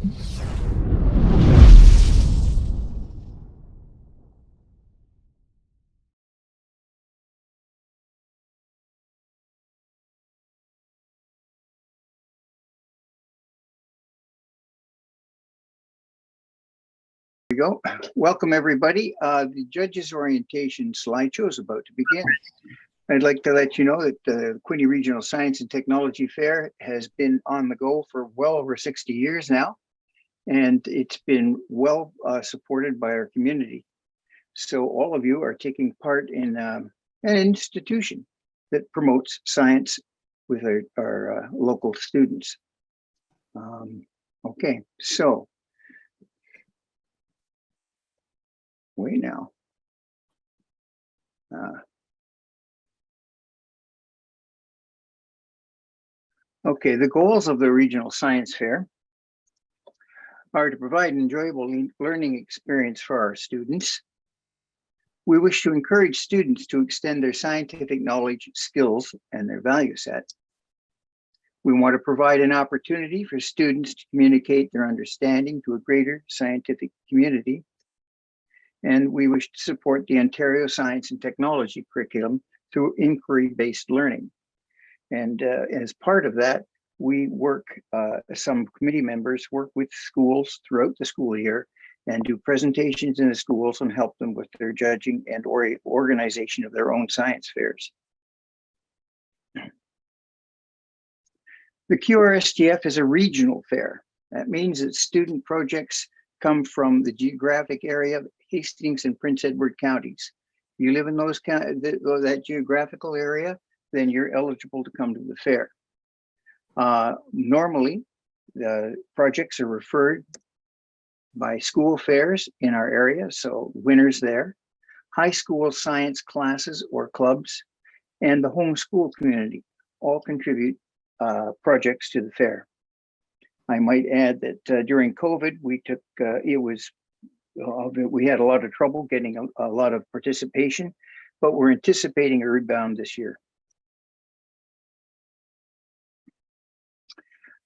We go. Welcome, everybody. The judge's orientation slideshow is about to begin. I'd like to let you know that the Quinte Regional Science and Technology Fair has been on the go for well over 60 years now, and it's been well supported by our community. So all of you are taking part in an institution that promotes science with our local students. Okay, so wait now. Okay, the goals of the Regional Science Fair are to provide an enjoyable learning experience for our students. We wish to encourage students to extend their scientific knowledge, skills, and their value set. We want to provide an opportunity for students to communicate their understanding to a greater scientific community. And we wish to support the Ontario Science and Technology curriculum through inquiry-based learning. And as part of that, we work, some committee members work with schools throughout the school year and do presentations in the schools and help them with their judging and organization of their own science fairs. The QRSTF is a regional fair. That means that student projects come from the geographic area of Hastings and Prince Edward counties. If you live in that geographical area, then you're eligible to come to the fair. Normally, the projects are referred by school fairs in our area, so winners there, high school science classes or clubs, and the homeschool community all contribute projects to the fair. I might add that during COVID, we took, we had a lot of trouble getting a lot of participation, but we're anticipating a rebound this year.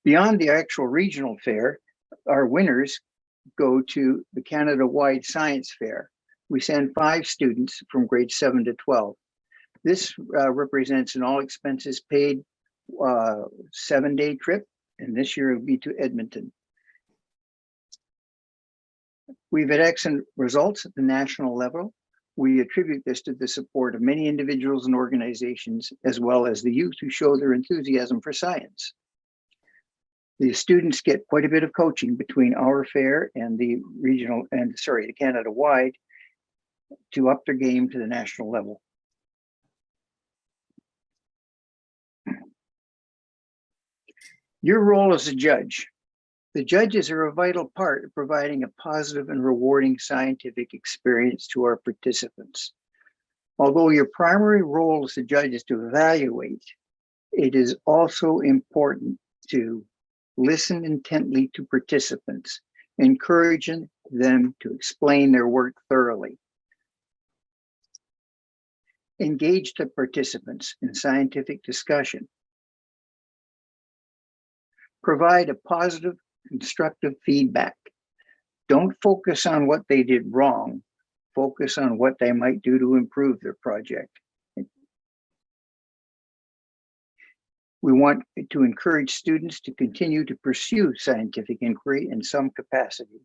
Beyond the actual regional fair, our winners go to the Canada-wide Science Fair. We send 5 students from grades 7 to 12. This represents an all expenses paid 7-day trip, and this year it will be to Edmonton. We've had excellent results at the national level. We attribute this to the support of many individuals and organizations, as well as the youth who show their enthusiasm for science. The students get quite a bit of coaching between our fair and the regional the Canada-wide to up their game to the national level. Your role as a judge. The judges are a vital part of providing a positive and rewarding scientific experience to our participants. Although your primary role as a judge is to evaluate, it is also important to listen intently to participants, encouraging them to explain their work thoroughly. Engage the participants in scientific discussion. Provide a positive, constructive feedback. Don't focus on what they did wrong. Focus on what they might do to improve their project. We want to encourage students to continue to pursue scientific inquiry in some capacity.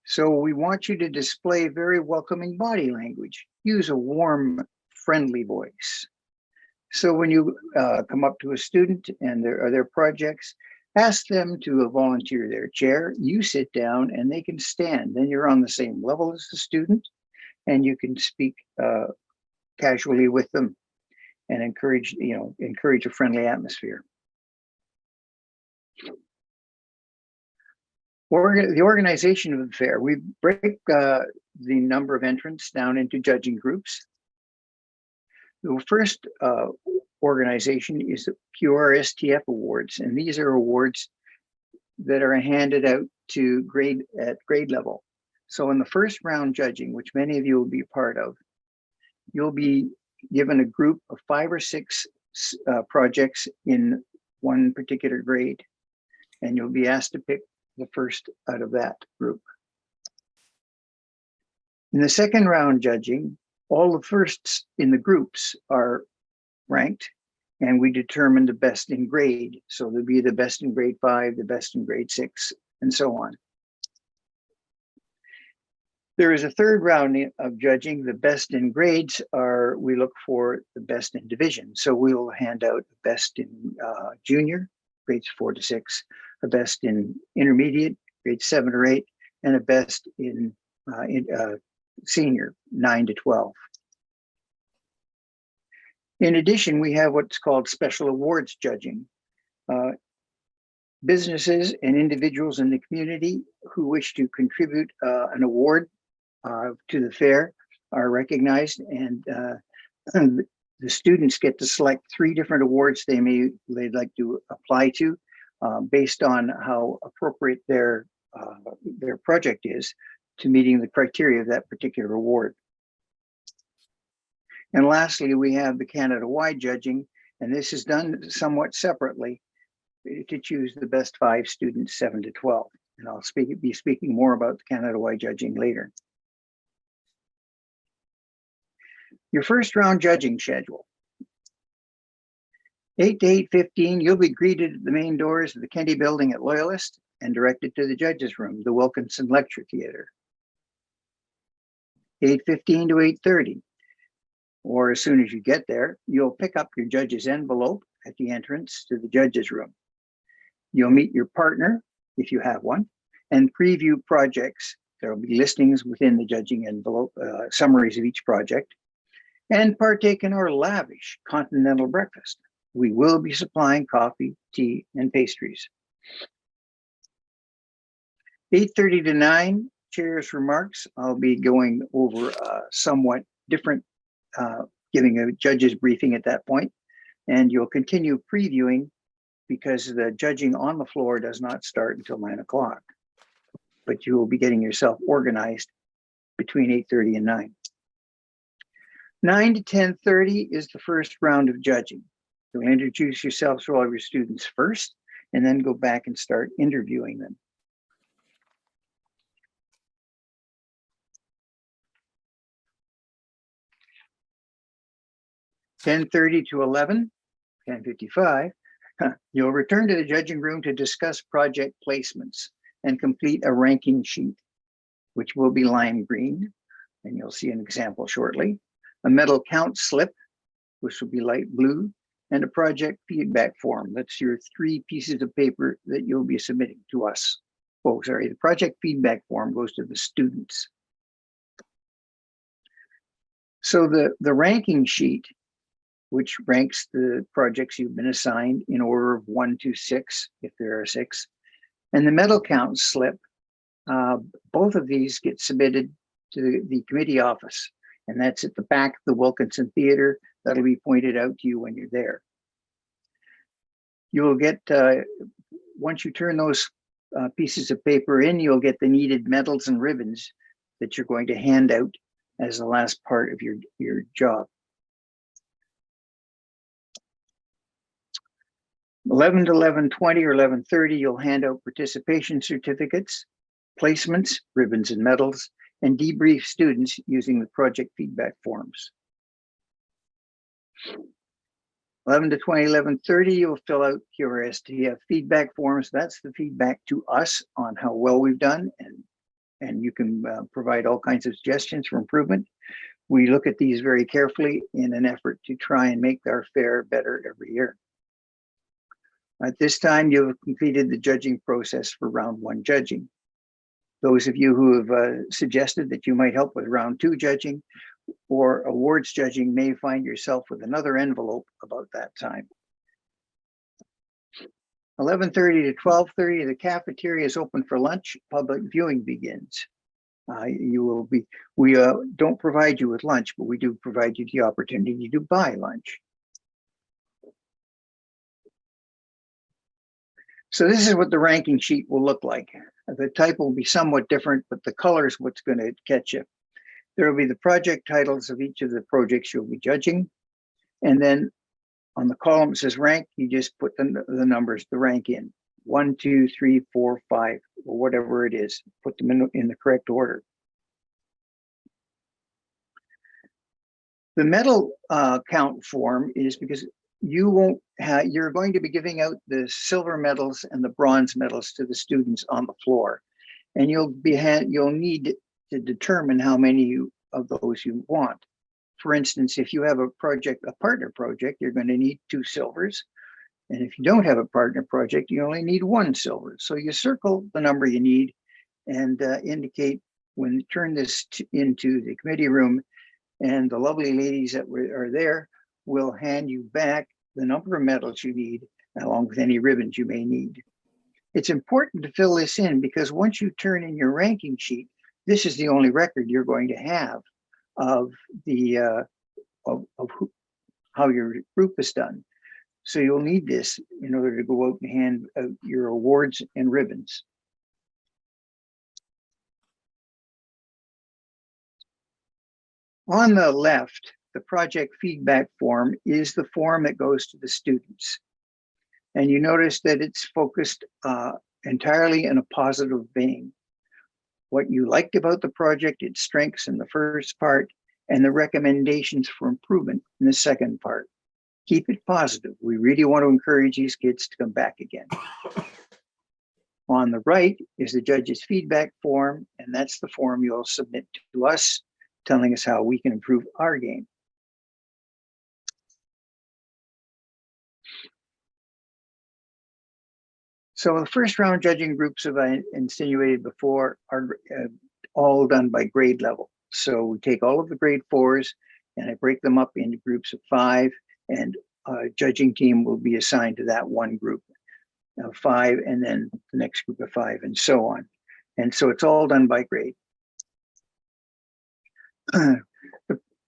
So we want you to display very welcoming body language. Use a warm, friendly voice. So when you come up to a student and their projects, ask them to volunteer their chair. You sit down and they can stand. Then you're on the same level as the student and you can speak casually with them and encourage a friendly atmosphere. The organization of the fair, we break the number of entrants down into judging groups. The first organization is the QRSTF Awards, and these are awards that are handed out to grade level. So in the first round judging, which many of you will be a part of, you'll be given a group of 5 or 6 projects in one particular grade. and you'll be asked to pick the first out of that group. In the second round judging, all the firsts in the groups are ranked, and we determine the best in grade. So there'll be the best in grade 5, the best in grade 6, and so on. There is a third round of judging. The best in grades are, we look for the best in division. So we will hand out the best in junior, grades 4 to 6, a best in intermediate, grades 7 or 8, and a best in senior, 9 to 12. In addition, we have what's called special awards judging. Businesses and individuals in the community who wish to contribute an award to the fair are recognized, and the students get to select 3 different awards they'd like to apply to based on how appropriate their project is to meeting the criteria of that particular award. And lastly, we have the Canada-wide judging, and this is done somewhat separately to choose the best 5 students, 7 to 12. And I'll be speaking more about the Canada-wide judging later. Your first round judging schedule. 8 to 8:15, you'll be greeted at the main doors of the Kennedy Building at Loyalist and directed to the judges' room, the Wilkinson Lecture Theatre. 8:15 to 8:30, or as soon as you get there, you'll pick up your judge's envelope at the entrance to the judges' room. You'll meet your partner, if you have one, and preview projects. There will be listings within the judging envelope, summaries of each project, and partake in our lavish continental breakfast. We will be supplying coffee, tea, and pastries. 8:30 to 9, chair's remarks. I'll be going over somewhat different, giving a judge's briefing at that point, and you'll continue previewing because the judging on the floor does not start until 9 o'clock, but you will be getting yourself organized between 8:30 and 9. 9 to 10:30 is the first round of judging. You'll introduce yourselves to all of your students first, and then go back and start interviewing them. (10:30 to 11, 10:55), you'll return to the judging room to discuss project placements and complete a ranking sheet, which will be lime green, and you'll see an example shortly. A medal count slip, which will be light blue, and a project feedback form. That's your 3 pieces of paper that you'll be submitting to us. Oh, sorry, the project feedback form goes to the students. So the ranking sheet, which ranks the projects you've been assigned in order of 1 to 6, if there are 6, and the medal count slip, both of these get submitted to the committee office, and that's at the back of the Wilkinson Theatre. That'll be pointed out to you when you're there. You'll get, once you turn those pieces of paper in, you'll get the needed medals and ribbons that you're going to hand out as the last part of your job. 11 to 11:20 or 11:30, you'll hand out participation certificates, placements, ribbons and medals, and debrief students using the project feedback forms. 11 to 20, 11:30, you'll fill out your STF feedback forms. That's the feedback to us on how well we've done, and you can provide all kinds of suggestions for improvement. We look at these very carefully in an effort to try and make our fair better every year. At this time, you've completed the judging process for round 1 judging. Those of you who have suggested that you might help with round 2 judging or awards judging may find yourself with another envelope about that time. 11:30 to 12:30, the cafeteria is open for lunch. Public viewing begins. We don't provide you with lunch, but we do provide you the opportunity to buy lunch. So this is what the ranking sheet will look like. The type will be somewhat different, but the color is what's going to catch you. There will be the project titles of each of the projects you'll be judging. And then on the column that says rank, you just put the numbers, the rank in. 1, 2, 3, 4, 5, or whatever it is. Put them in the correct order. The medal count form is because you're going to be giving out the silver medals and the bronze medals to the students on the floor, and you'll need to determine how many of those you want. For instance, if you have a partner project, you're going to need 2 silvers. And if you don't have a partner project, you only need 1 silver. So you circle the number you need and indicate when you turn this into the committee room, and the lovely ladies that are there will hand you back the number of medals you need, along with any ribbons you may need. It's important to fill this in because once you turn in your ranking sheet, this is the only record you're going to have of how your group is done. So you'll need this in order to go out and hand out your awards and ribbons. On the left, the project feedback form is the form that goes to the students. And you notice that it's focused entirely in a positive vein. What you liked about the project, its strengths in the first part, and the recommendations for improvement in the second part. Keep it positive. We really want to encourage these kids to come back again. On the right is the judge's feedback form, and that's the form you'll submit to us, telling us how we can improve our game. So the first round judging groups, as I insinuated before, are all done by grade level. So we take all of the grade 4s and I break them up into groups of 5, and a judging team will be assigned to that one group of 5, and then the next group of 5, and so on. And so it's all done by grade.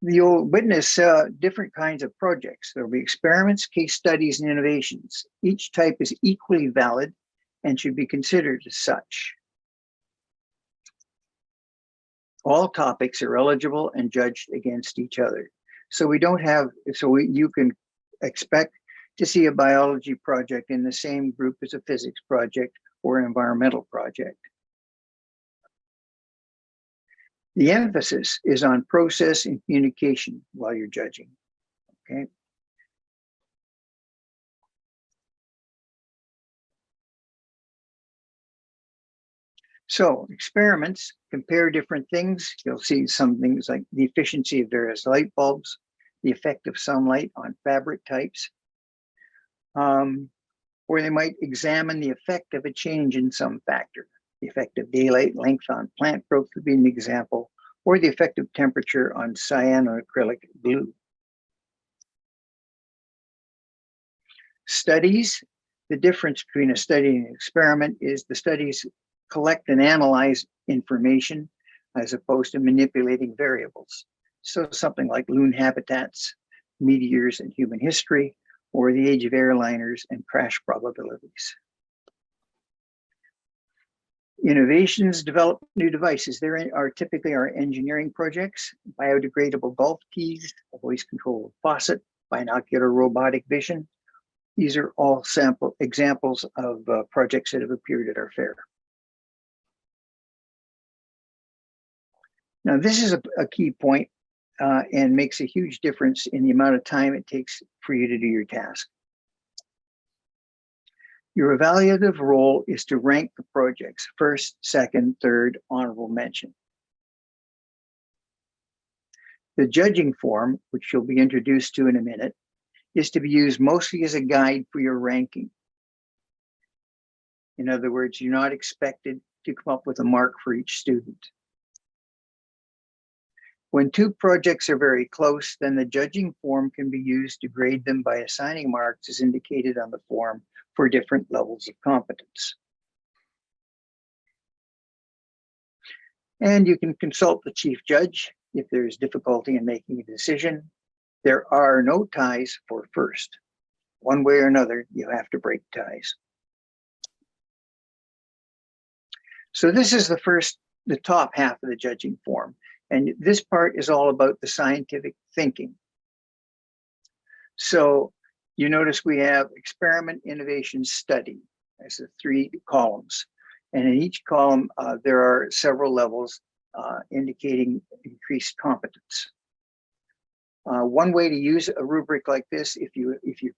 You'll witness different kinds of projects. There'll be experiments, case studies, and innovations. Each type is equally valid and should be considered as such. All topics are eligible and judged against each other. So you can expect to see a biology project in the same group as a physics project or an environmental project. The emphasis is on process and communication while you're judging, okay? So experiments compare different things. You'll see some things like the efficiency of various light bulbs, the effect of sunlight on fabric types, or they might examine the effect of a change in some factor. The effect of daylight length on plant growth would be an example, or the effect of temperature on cyanoacrylic glue. Studies, the difference between a study and an experiment is the studies collect and analyze information as opposed to manipulating variables. So something like loon habitats, meteors and human history, or the age of airliners and crash probabilities. Innovations develop new devices. There are typically our engineering projects, biodegradable golf tees, a voice controlled faucet, binocular robotic vision. These are all examples of projects that have appeared at our fair. Now, this is a key point and makes a huge difference in the amount of time it takes for you to do your task. Your evaluative role is to rank the projects: first, second, third, honorable mention. The judging form, which you'll be introduced to in a minute, is to be used mostly as a guide for your ranking. In other words, you're not expected to come up with a mark for each student. When 2 projects are very close, then the judging form can be used to grade them by assigning marks as indicated on the form for different levels of competence. And you can consult the chief judge if there's difficulty in making a decision. There are no ties for first. One way or another, you have to break ties. So this is the top half of the judging form. And this part is all about the scientific thinking. So you notice we have experiment, innovation, study. as the 3 columns. And in each column, there are several levels indicating increased competence. One way to use a rubric like this, if you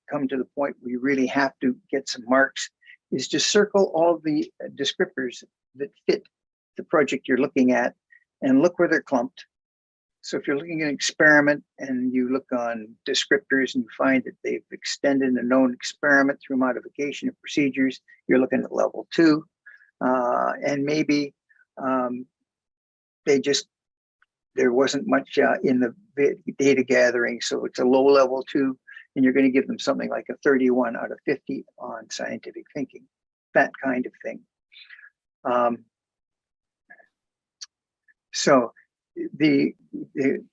come to the point where you really have to get some marks, is to circle all the descriptors that fit the project you're looking at and look where they're clumped. So if you're looking at an experiment and you look on descriptors and you find that they've extended a known experiment through modification of procedures, you're looking at level 2. And maybe there wasn't much in the data gathering, so it's a low level 2, and you're going to give them something like a 31 out of 50 on scientific thinking, that kind of thing. So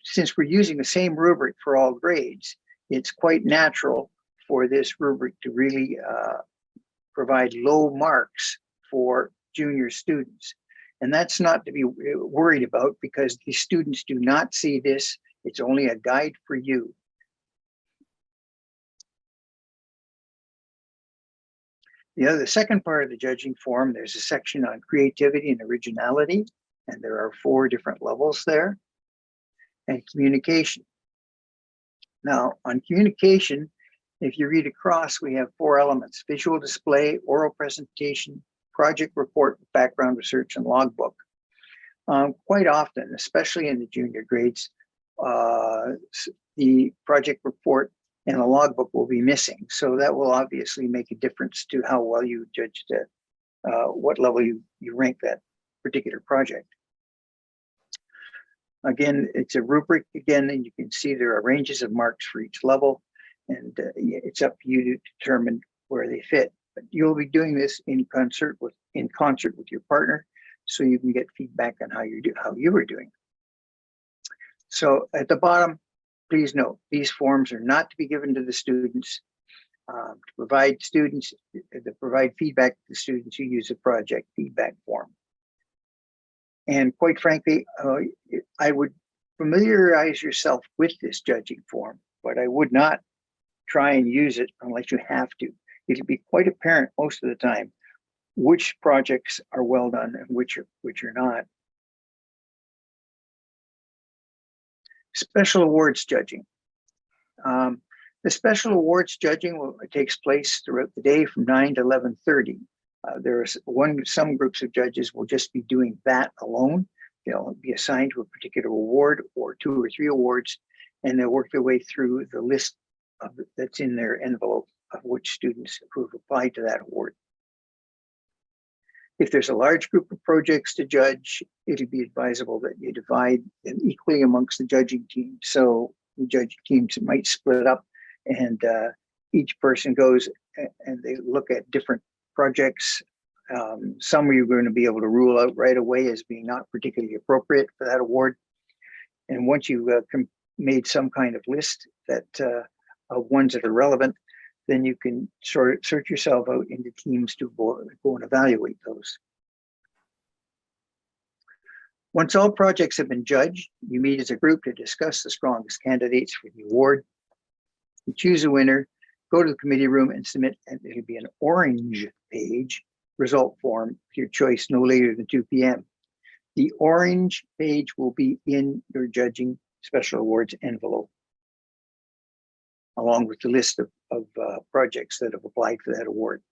since we're using the same rubric for all grades, it's quite natural for this rubric to really provide low marks for junior students. And that's not to be worried about, because the students do not see this. It's only a guide for you. The second part of the judging form, there's a section on creativity and originality, and there are 4 different levels there. And communication. Now, on communication, if you read across, we have 4 elements: visual display, oral presentation, project report, background research, and logbook. Quite often, especially in the junior grades, the project report and a logbook will be missing. So that will obviously make a difference to how well you judge what level you rank that particular project. Again, it's a rubric again, and you can see there are ranges of marks for each level, and it's up to you to determine where they fit. But you'll be doing this in concert with your partner, so you can get feedback on how you were doing. So at the bottom, please note, these forms are not to be given to the students. To provide feedback to the students who use a project feedback form. And quite frankly, I would familiarize yourself with this judging form, but I would not try and use it unless you have to. It'll be quite apparent most of the time which projects are well done and which are not. Special awards judging. The special awards judging takes place throughout the day from 9 to 11:30. Some groups of judges will just be doing that alone. They'll be assigned to a particular award or 2 or 3 awards, and they'll work their way through the list that's in their envelope of which students who have applied to that award. If there's a large group of projects to judge, it'll be advisable that you divide them equally amongst the judging team. So the judging teams might split up, and each person goes and they look at different projects. Some you're going to be able to rule out right away as being not particularly appropriate for that award. And once you've made some kind of list of ones that are relevant, then you can sort yourself out into teams to go and evaluate those. Once all projects have been judged, you meet as a group to discuss the strongest candidates for the award. You choose a winner, go to the committee room and submit, and it'll be an orange page result form of your choice no later than 2 p.m. The orange page will be in your judging special awards envelope, along with the list of projects that have applied for that award.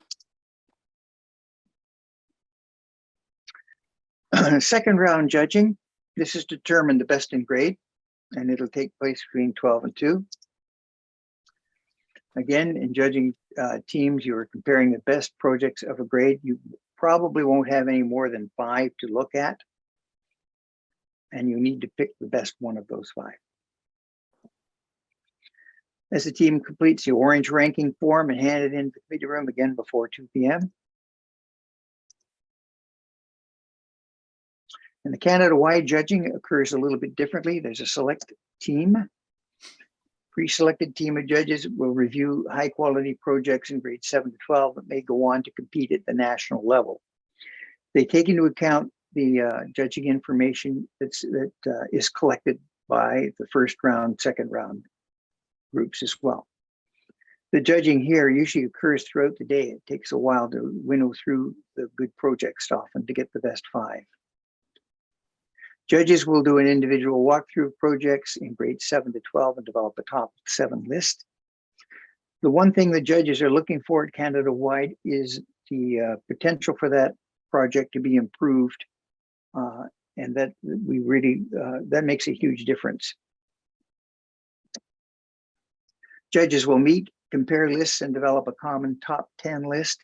Second round judging. This is to determine the best in grade, and it'll take place between 12 and 2. Again, in judging teams, you're comparing the best projects of a grade. You probably won't have any more than 5 to look at, and you need to pick the best one of those 5. As the team completes the orange ranking form and hand it into the committee room again before 2 p.m. And the Canada-wide judging occurs a little bit differently. There's a select team. Pre-selected team of judges will review high-quality projects in grades 7 to 12 that may go on to compete at the national level. They take into account the judging information that is collected by the first round, second round groups as well. The judging here usually occurs throughout the day. It takes a while to winnow through the good projects often to get the best 5. Judges will do an individual walkthrough of projects in grades 7 to 12 and develop a top 7 list. The one thing the judges are looking for at Canada-wide is the potential for that project to be improved, and that we really that makes a huge difference. Judges will meet, compare lists, and develop a common top 10 list.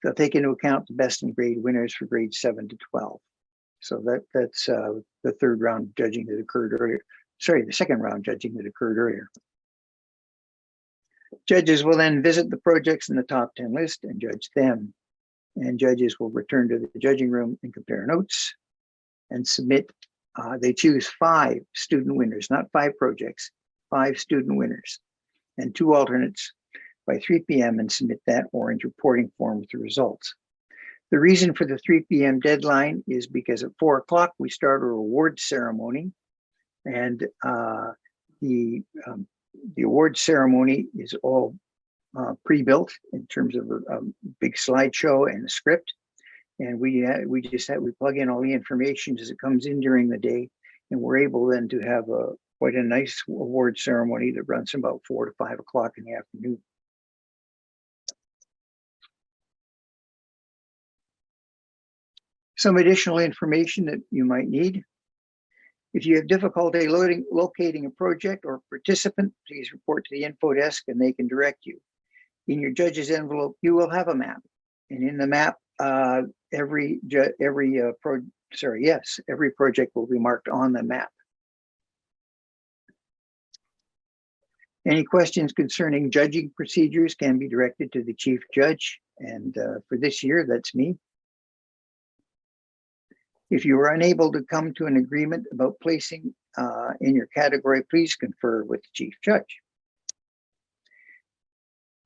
They'll take into account the best in grade winners for grades 7 to 12. So that's the third round judging that occurred earlier. Sorry, the second round judging that occurred earlier. Judges will then visit the projects in the top 10 list and judge them. And judges will return to the judging room and compare notes and submit. They choose 5 student winners, not 5 projects, 5 student winners and 2 alternates by 3 p.m. and submit that orange reporting form with the results. The reason for the 3 p.m. deadline is because at 4 o'clock we start a award ceremony, and the award ceremony is all pre-built in terms of a big slideshow and a script, and we plug in all the information as it comes in during the day, and we're able then to have quite a nice award ceremony that runs from about 4 to 5 o'clock in the afternoon. Some additional information that you might need. If you have difficulty locating a project or participant, please report to the info desk and they can direct you. In your judge's envelope, you will have a map. And in the map, every project will be marked on the map. Any questions concerning judging procedures can be directed to the chief judge. And for this year, that's me. If you are unable to come to an agreement about placing in your category, please confer with the chief judge.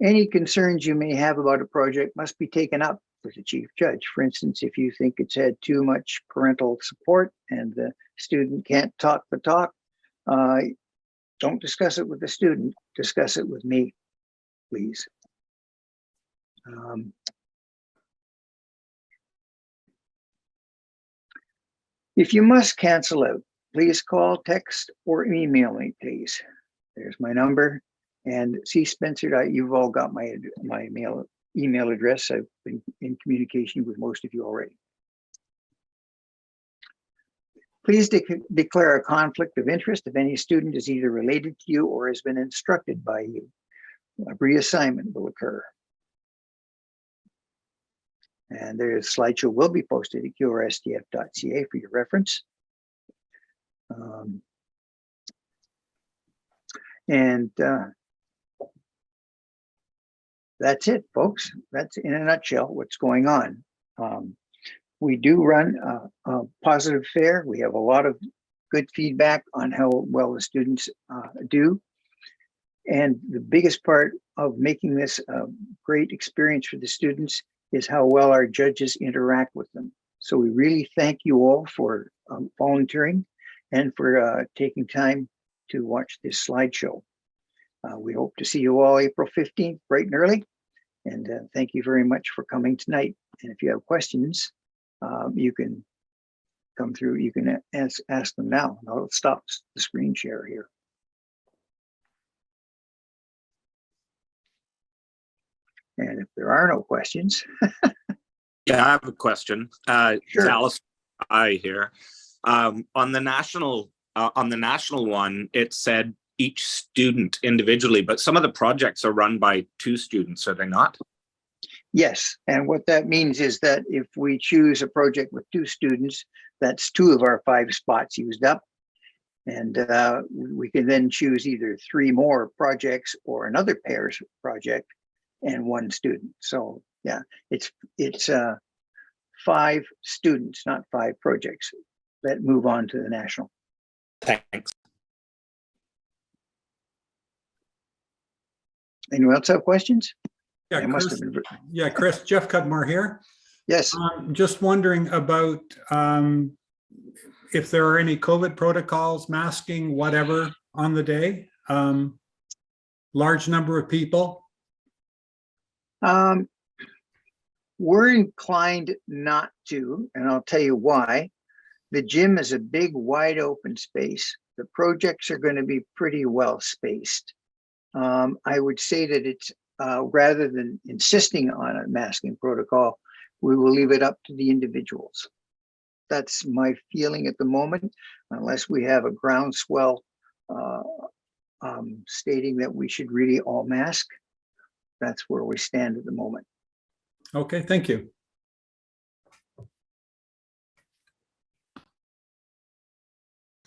Any concerns you may have about a project must be taken up with the chief judge. For instance, if you think it's had too much parental support and the student can't talk the talk, don't discuss it with the student, discuss it with me, please. If you must cancel out, please call, text, or email me, please. There's my number. And C. Spencer, you've all got my email address. I've been in communication with most of you already. Please declare a conflict of interest if any student is either related to you or has been instructed by you. A reassignment will occur. And their slideshow will be posted at qrstf.ca for your reference. That's it, folks. That's in a nutshell what's going on. We do run a positive fair. We have a lot of good feedback on how well the students do. And the biggest part of making this a great experience for the students is how well our judges interact with them. So we really thank you all for volunteering and for taking time to watch this slideshow. We hope to see you all April 15th, bright and early. And thank you very much for coming tonight. And if you have questions, you can come through, you can ask them now. I'll stop the screen share here. And if there are no questions. Yeah, I have a question. Sure. Alice, I here. On the national one, it said each student individually, but some of the projects are run by 2 students, are they not? Yes, and what that means is that if we choose a project with 2 students, that's 2 of our 5 spots used up. And we can then choose either 3 more projects or another pairs project and 1 student. So yeah, it's 5 students, not 5 projects that move on to the national. Thanks. Anyone else have questions? Yeah, Chris, Jeff Cudmore here. Yes. Just wondering about if there are any COVID protocols, masking, whatever on the day. Large number of people. Um, we're inclined not to, and I'll tell you why. The gym is a big, wide open space. The projects are going to be pretty well spaced. I would say that it's rather than insisting on a masking protocol, we will leave it up to the individuals. That's my feeling at the moment, unless we have a groundswell stating that we should really all mask. That's where we stand at the moment. Okay, thank you.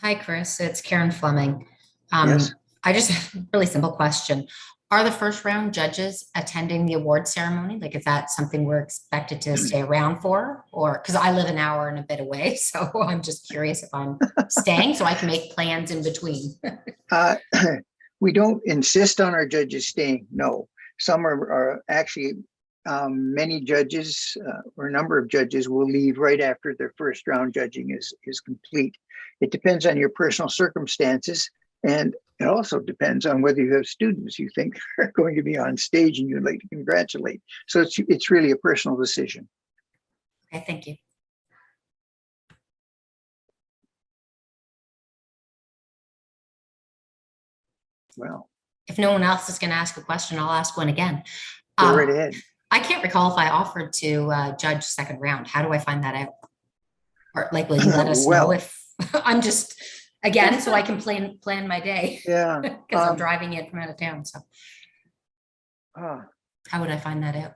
Hi, Chris. It's Karen Fleming. Yes. I just have a really simple question. Are the first round judges attending the award ceremony? Like, is that something we're expected to stay around for? Or because I live an hour and a bit away, so I'm just curious if I'm staying so I can make plans in between. We don't insist on our judges staying. No, some are actually many judges or a number of judges will leave right after their first round judging is complete. It depends on your personal circumstances, and it also depends on whether you have students you think are going to be on stage and you'd like to congratulate. So it's really a personal decision. Okay, thank you. Well, If no one else is going to ask a question, I'll ask one again. go right ahead. I can't recall if I offered to judge second round. How do I find that out? Or like, will you let us know if I'm just, again, so I can plan my day? Yeah. Because I'm driving in from out of town. So how would I find that out?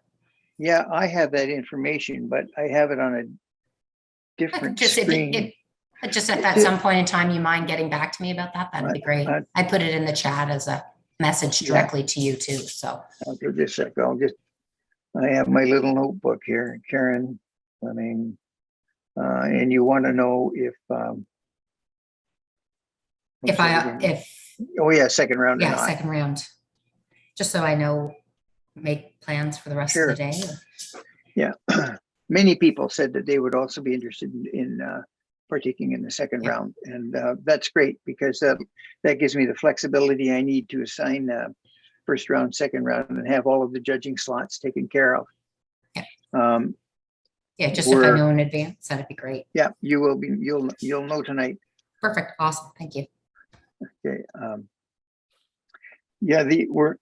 Yeah, I have that information, but I have it on a different screen. Just at some point in time, you mind getting back to me about that? That'd be great. I put it in the chat as a message directly to you too. So I'll do this. I have my little notebook here, Karen. I mean, and you want to know if oh yeah, second round or not. Second round. Just so I know, make plans for the rest of the day. Yeah, many people said that they would also be interested in partaking in the second round, and that's great because that gives me the flexibility I need to assign first round, second round, and have all of the judging slots taken care of. Just if I know in advance, that'd be great. Yeah, you will be. You'll know tonight. Perfect. Awesome. Thank you. Okay. We're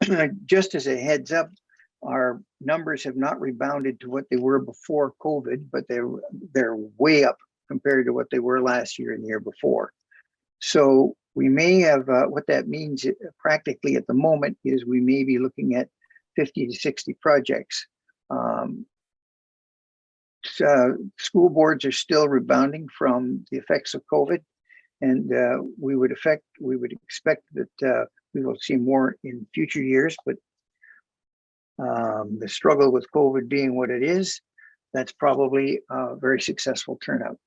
just as a heads up, our numbers have not rebounded to what they were before COVID, but they're way up compared to what they were last year and the year before. So we may have what that means practically at the moment is we may be looking at 50 to 60 projects. School boards are still rebounding from the effects of COVID, and we would expect that we will see more in future years. But the struggle with COVID being what it is, that's probably a very successful turnout.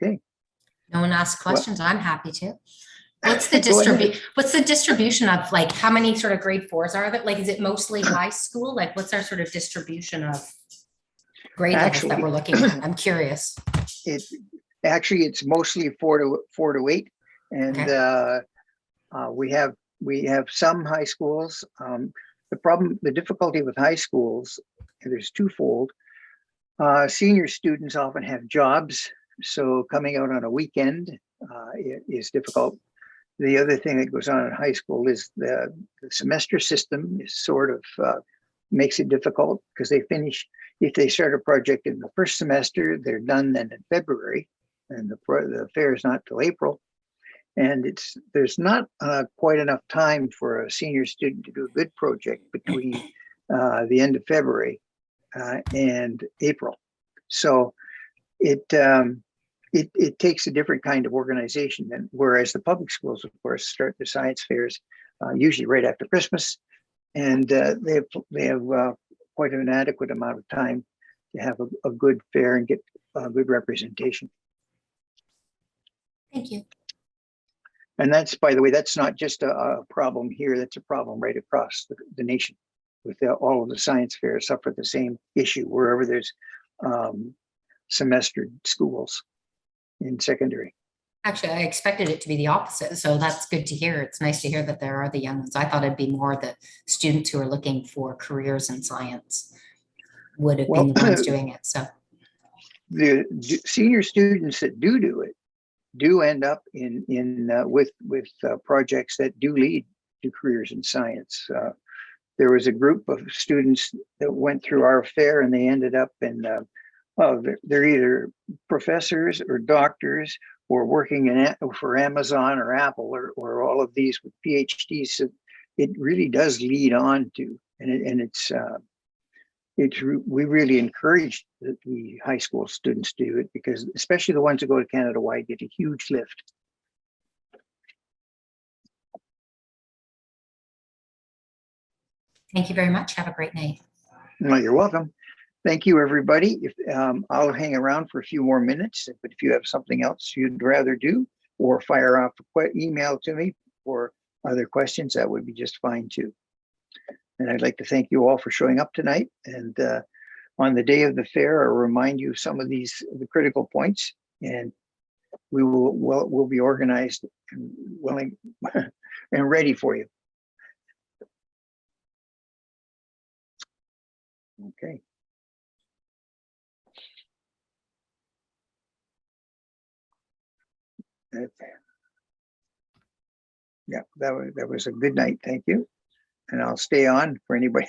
Okay. No one asks questions. I'm happy to. What's the distribution of, like, how many sort of grade fours are there? Like, is it mostly high school? Like, what's our sort of distribution of grade levels that we're looking at? I'm curious. It's mostly 4 to 8, and okay. we have some high schools. The difficulty with high schools, there's twofold. Senior students often have jobs, so coming out on a weekend is difficult. The other thing that goes on in high school is the semester system is sort of makes it difficult because if they start a project in the first semester, they're done then in February, and the fair is not till April. And there's not quite enough time for a senior student to do a good project between the end of February and April. So it takes a different kind of organization than whereas the public schools, of course, start their science fairs usually right after Christmas, and they have quite an adequate amount of time to have a good fair and get a good representation. Thank you. And that's, by the way, that's not just a problem here, that's a problem right across the nation. With all of the science fairs suffer the same issue wherever there's semestered schools in secondary. Actually, I expected it to be the opposite, so that's good to hear. It's nice to hear that there are the young ones. I thought it'd be more the students who are looking for careers in science would have been Well, the ones doing it, so. the senior students that do it do end up with projects that do lead to careers in science. There was a group of students that went through our fair, and they ended up in they're either professors or doctors or working for Amazon or Apple or all of these with PhDs. So it really does lead on to, and we really encourage the high school students to do it, because especially the ones that go to Canada Wide get a huge lift. Thank you very much. Have a great night. No, you're welcome. Thank you, everybody. If I'll hang around for a few more minutes, but if you have something else you'd rather do, or fire off a email to me for other questions, that would be just fine too. And I'd like to thank you all for showing up tonight. And on the day of the fair, I'll remind you of some of the critical points, and we'll be organized and willing and ready for you. Okay. Yeah, that was a good night. Thank you. And I'll stay on for anybody.